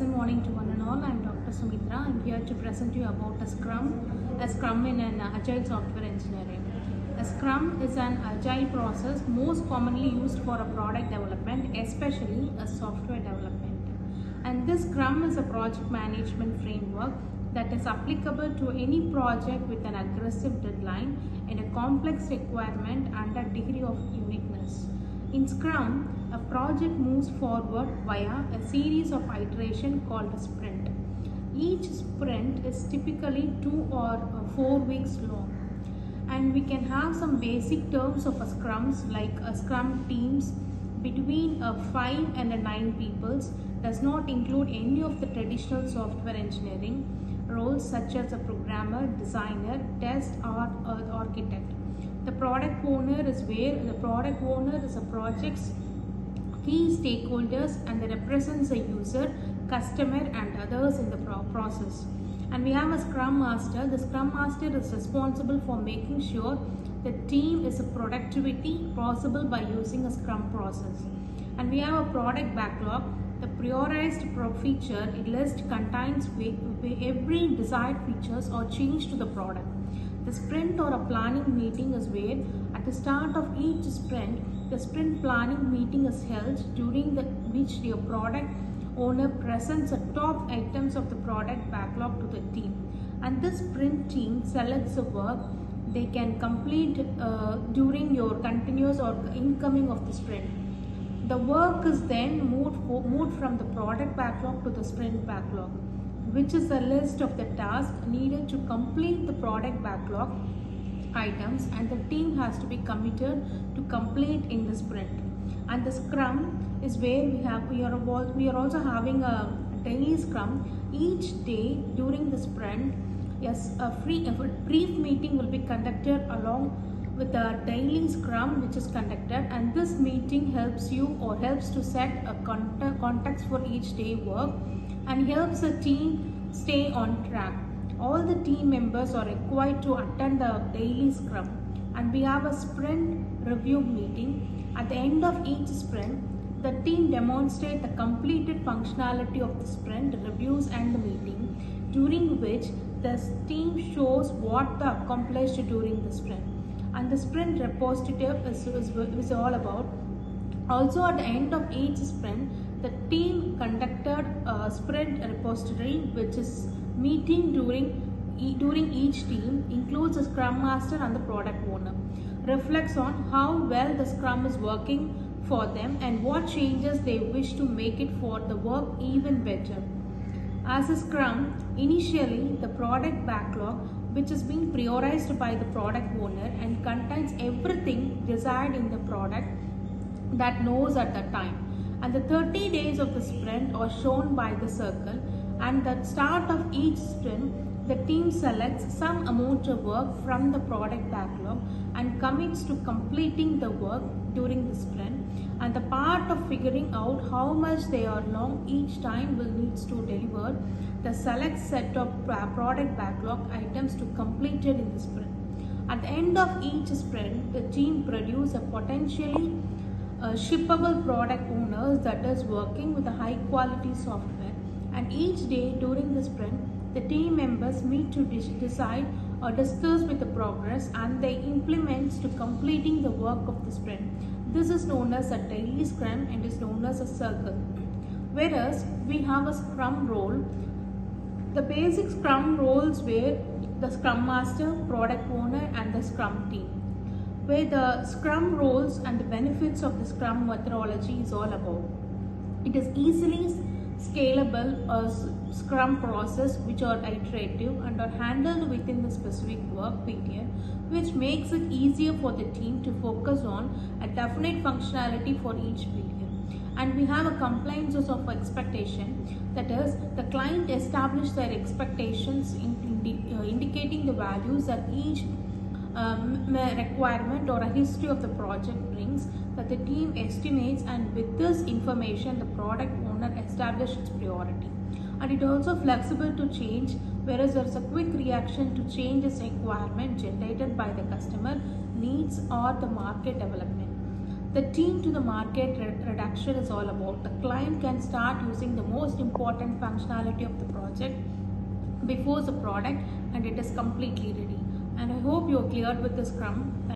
pleasant morning to one and all. I'm Dr. Sumitra. I'm here to present you about a Scrum in an Agile software engineering. A Scrum is an Agile process most commonly used for a product development, especially a software development. And this Scrum is a project management framework that is applicable to any project with an aggressive deadline and a complex requirement and a degree of uniqueness. In Scrum, a project moves forward via a series of iterations called a sprint. Each sprint is typically 2 or 4 weeks long. And we can have some basic terms of a Scrums like a Scrum teams between 5 and 9 peoples, does not include any of the traditional software engineering roles such as a programmer, designer, test or architect. The product owner is a project's key stakeholders and they represents a user, customer and others in the process. And we have a Scrum Master. The Scrum Master is responsible for making sure the team is a productivity possible by using a Scrum process. And we have a product backlog. The prioritized feature list contains every desired features or change to the product. The sprint or a planning meeting is where at the start of each sprint, the sprint planning meeting is held during which the product owner presents the top items of the product backlog to the team. And this sprint team selects the work they can complete during your continuous or incoming of the sprint. The work is then moved from the product backlog to the sprint backlog, which is a list of the tasks needed to complete the product backlog items, and the team has to be committed to complete in the sprint. And the Scrum is where we are also having a daily Scrum. Each day during the sprint, yes, a brief meeting will be conducted along with the daily Scrum which is conducted, and this meeting helps to set a context for each day work and helps the team stay on track. All the team members are required to attend the daily Scrum, and we have a sprint review meeting. At the end of each sprint, the team demonstrates the completed functionality of the sprint reviews and the meeting, during which the team shows what they accomplished during the sprint. And the sprint repository is all about. Also at the end of each sprint, the team conducted a sprint repository which is meeting during each team, includes the Scrum Master and the product owner, reflects on how well the Scrum is working for them and what changes they wish to make it for the work even better. As a Scrum, initially the product backlog which is being prioritized by the product owner and contains everything desired in the product that knows at the time. And the 30 days of the sprint are shown by the circle, and at the start of each sprint, the team selects some amount of work from the product backlog and commits to completing the work during the sprint. And the part of figuring out how much they are long each time will needs to deliver the select set of product backlog items to complete it in the sprint. At the end of each sprint, the team produces a potentially shippable product owners that is working with a high quality software. And each day during the sprint, the team members meet to decide or discuss with the progress and they implement to completing the work of the sprint. This is known as a daily Scrum and is known as a circle. Whereas we have a Scrum role. The basic Scrum roles were the Scrum Master, Product Owner and the Scrum team, where the Scrum roles and the benefits of the Scrum methodology is all about. It is easily scalable Scrum process which are iterative and are handled within the specific work period, which makes it easier for the team to focus on a definite functionality for each period. And we have a compliances of expectation, that is, the client establishes their expectations indicating the values that each requirement or a history of the project brings that the team estimates, and with this information the product owner establishes its priority. And it also flexible to change, whereas there is a quick reaction to changes requirement generated by the customer needs or the market development. the team to the market reduction is all about. The client can start using the most important functionality of the project before the product and it is completely ready. And I hope you're cleared with the Scrum.